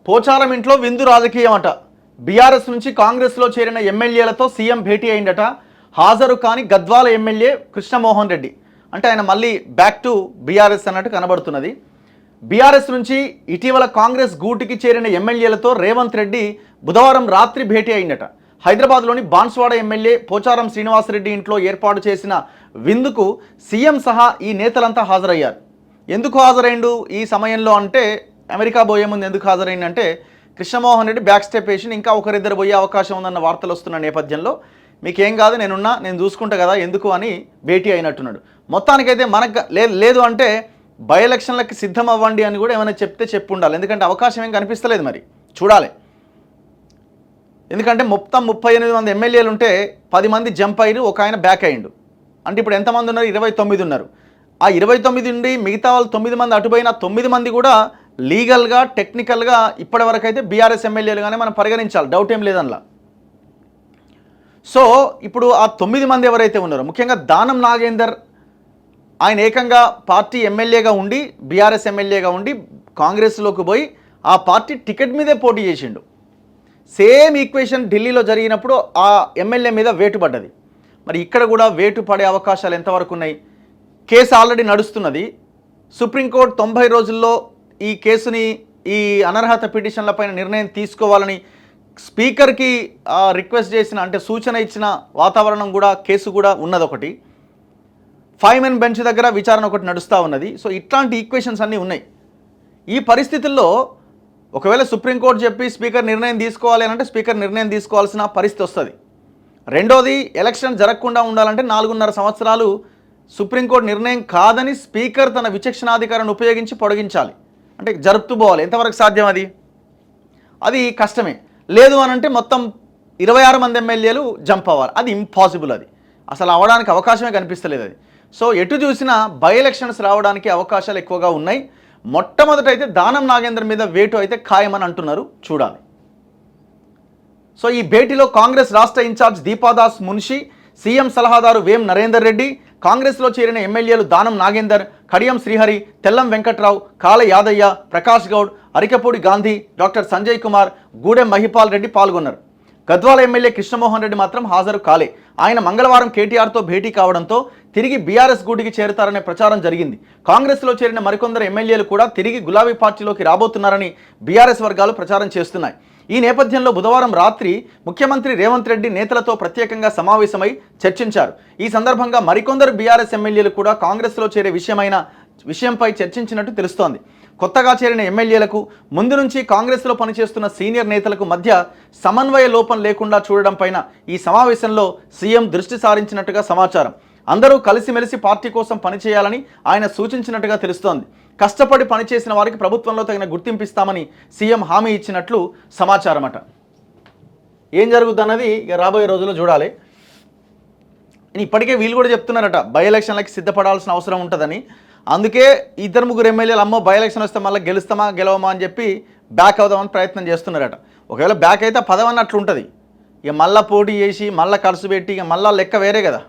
పోచారం ఇంట్లో విందు రాజకీయం అట. బీఆర్ఎస్ నుంచి కాంగ్రెస్లో చేరిన ఎమ్మెల్యేలతో సీఎం భేటీ అయిందట. హాజరు కాని గద్వాల ఎమ్మెల్యే కృష్ణమోహన్ రెడ్డి. అంటే ఆయన మళ్ళీ బ్యాక్ టు బీఆర్ఎస్ అన్నట్టు కనబడుతున్నది. బీఆర్ఎస్ నుంచి ఇటీవల కాంగ్రెస్ గూటికి చేరిన ఎమ్మెల్యేలతో రేవంత్ రెడ్డి బుధవారం రాత్రి భేటీ అయిందట. హైదరాబాద్లోని బాన్స్వాడ ఎమ్మెల్యే పోచారం శ్రీనివాసరెడ్డి ఇంట్లో ఏర్పాటు చేసిన విందుకు సీఎం సహా ఈ నేతలంతా హాజరయ్యారు. ఎందుకు హాజరైండు ఈ సమయంలో అంటే, అమెరికా పోయే ముందు ఎందుకు హాజరైందంటే, కృష్ణమోహన్ రెడ్డి బ్యాక్ స్టెప్ వేసి ఇంకా ఒకరిద్దరు పోయే అవకాశం ఉందన్న వార్తలు వస్తున్న నేపథ్యంలో మీకేం కాదు నేను చూసుకుంటా కదా ఎందుకు అని భేటీ అయినట్టున్నాడు. మొత్తానికైతే మనకు లేదు అంటే బై ఎలక్షన్లకి సిద్ధం అవ్వండి అని కూడా ఏమైనా చెప్తే చెప్పు ఉండాలి. ఎందుకంటే అవకాశం ఏం కనిపిస్తలేదు, మరి చూడాలి. ఎందుకంటే మొత్తం 38 మంది ఎమ్మెల్యేలు ఉంటే 10 మంది జంప్ అయ్యారు, ఒక ఆయన బ్యాక్ అయ్యిండు. అంటే ఇప్పుడు ఎంతమంది ఉన్నారు? 29 ఉన్నారు. ఆ 29 నుండి మిగతా వాళ్ళు 9 మంది అటుపోయిన 9 మంది కూడా లీగల్గా టెక్నికల్గా ఇప్పటివరకు అయితే బీఆర్ఎస్ ఎమ్మెల్యేలుగానే మనం పరిగణించాలి, డౌట్ ఏం లేదనలా. సో ఇప్పుడు ఆ 9 మంది ఎవరైతే ఉన్నారో, ముఖ్యంగా దానం నాగేందర్, ఆయన ఏకంగా పార్టీ ఎమ్మెల్యేగా ఉండి బీఆర్ఎస్ ఎమ్మెల్యేగా ఉండి కాంగ్రెస్లోకి పోయి ఆ పార్టీ టికెట్ మీదే పోటీ చేసిండు. సేమ్ ఈక్వేషన్ ఢిల్లీలో జరిగినప్పుడు ఆ ఎమ్మెల్యే మీద వేటు పడ్డది. మరి ఇక్కడ కూడా వేటు పడే అవకాశాలు ఎంతవరకు ఉన్నాయి? కేసు ఆల్రెడీ నడుస్తున్నది. సుప్రీంకోర్టు 90 రోజుల్లో ఈ కేసుని, ఈ అనర్హత పిటిషన్లపైన నిర్ణయం తీసుకోవాలని స్పీకర్కి రిక్వెస్ట్ చేసిన, అంటే సూచన ఇచ్చిన వాతావరణం కూడా, కేసు కూడా ఉన్నది ఒకటి. 5 మెన్ బెంచ్ దగ్గర విచారణ ఒకటి నడుస్తూ ఉన్నది. సో ఇట్లాంటి ఈక్వేషన్స్ అన్నీ ఉన్నాయి. ఈ పరిస్థితుల్లో ఒకవేళ సుప్రీంకోర్టు చెప్పి స్పీకర్ నిర్ణయం తీసుకోవాలి అని అంటే స్పీకర్ నిర్ణయం తీసుకోవాల్సిన పరిస్థితి వస్తుంది. రెండోది, ఎలక్షన్ జరగకుండా ఉండాలంటే 4.5 సంవత్సరాలు సుప్రీంకోర్టు నిర్ణయం కాదని స్పీకర్ తన విచక్షణాధికారాన్ని ఉపయోగించి పొడిగించాలి, అంటే జరుపుతూ పోవాలి. ఎంతవరకు సాధ్యం అది? అది కష్టమే. లేదు అని అంటే మొత్తం 26 మంది ఎమ్మెల్యేలు జంప్ అవ్వాలి, అది ఇంపాసిబుల్. అది అసలు అవ్వడానికి అవకాశమే కనిపిస్తలేదు అది. సో ఎటు చూసినా బై ఎలక్షన్స్ రావడానికి అవకాశాలు ఎక్కువగా ఉన్నాయి. మొట్టమొదట అయితే దానం నాగేందర్ మీద వేటు అయితే ఖాయమని అంటున్నారు, చూడాలి. సో ఈ భేటీలో కాంగ్రెస్ రాష్ట్ర ఇన్ఛార్జ్ దీపాదాస్ మున్షి, సీఎం సలహాదారు వేం నరేందర్ రెడ్డి, కాంగ్రెస్లో చేరిన ఎమ్మెల్యేలు దానం నాగేందర్, కడియం శ్రీహరి, తెల్లం వెంకట్రావు, కాల యాదయ్య, ప్రకాష్ గౌడ్, అరికపూడి గాంధీ, డాక్టర్ సంజయ్ కుమార్, గూడెం మహిపాల్ రెడ్డి పాల్గొన్నారు. గద్వాల ఎమ్మెల్యే కృష్ణమోహన్ రెడ్డి మాత్రం హాజరు కాలే. ఆయన మంగళవారం కేటీఆర్తో భేటీ కావడంతో తిరిగి బీఆర్ఎస్ గూటికి చేరుతారనే ప్రచారం జరిగింది. కాంగ్రెస్లో చేరిన మరికొందరు ఎమ్మెల్యేలు కూడా తిరిగి గులాబీ పార్టీలోకి రాబోతున్నారని బీఆర్ఎస్ వర్గాలు ప్రచారం చేస్తున్నాయి. ఈ నేపథ్యంలో బుధవారం రాత్రి ముఖ్యమంత్రి రేవంత్ రెడ్డి నేతలతో ప్రత్యేకంగా సమావేశమై చర్చించారు. ఈ సందర్భంగా మరికొందరు బీఆర్ఎస్ ఎమ్మెల్యేలు కూడా కాంగ్రెస్లో చేరే విషయంపై చర్చించినట్టు తెలుస్తోంది. కొత్తగా చేరిన ఎమ్మెల్యేలకు, ముందు నుంచి కాంగ్రెస్లో పనిచేస్తున్న సీనియర్ నేతలకు మధ్య సమన్వయ లోపం లేకుండా చూడడం పైన ఈ సమావేశంలో సీఎం దృష్టి సారించినట్టుగా సమాచారం. అందరూ కలిసిమెలిసి పార్టీ కోసం పనిచేయాలని ఆయన సూచించినట్టుగా తెలుస్తోంది. కష్టపడి పనిచేసిన వారికి ప్రభుత్వంలో తగిన గుర్తింపు ఇస్తామని సీఎం హామీ ఇచ్చినట్లు సమాచారం అట. ఏం జరుగుతుందన్నది ఇక రాబోయే రోజుల్లో చూడాలి. ఇప్పటికే వీళ్ళు కూడా చెప్తున్నారట, బై ఎలక్షన్లకి సిద్ధపడాల్సిన అవసరం ఉంటుందని. అందుకే 2-3 ఎమ్మెల్యేలు అమ్మో బై ఎలక్షన్ వస్తే మళ్ళీ గెలవమా అని చెప్పి బ్యాక్ అవుదామని ప్రయత్నం చేస్తున్నారట. ఒకవేళ బ్యాక్ అయితే పదవన్నట్లు ఉంటుంది. ఇక మళ్ళీ పోటీ చేసి మళ్ళీ ఖర్చు పెట్టి ఇక మళ్ళీ లెక్క వేరే కదా.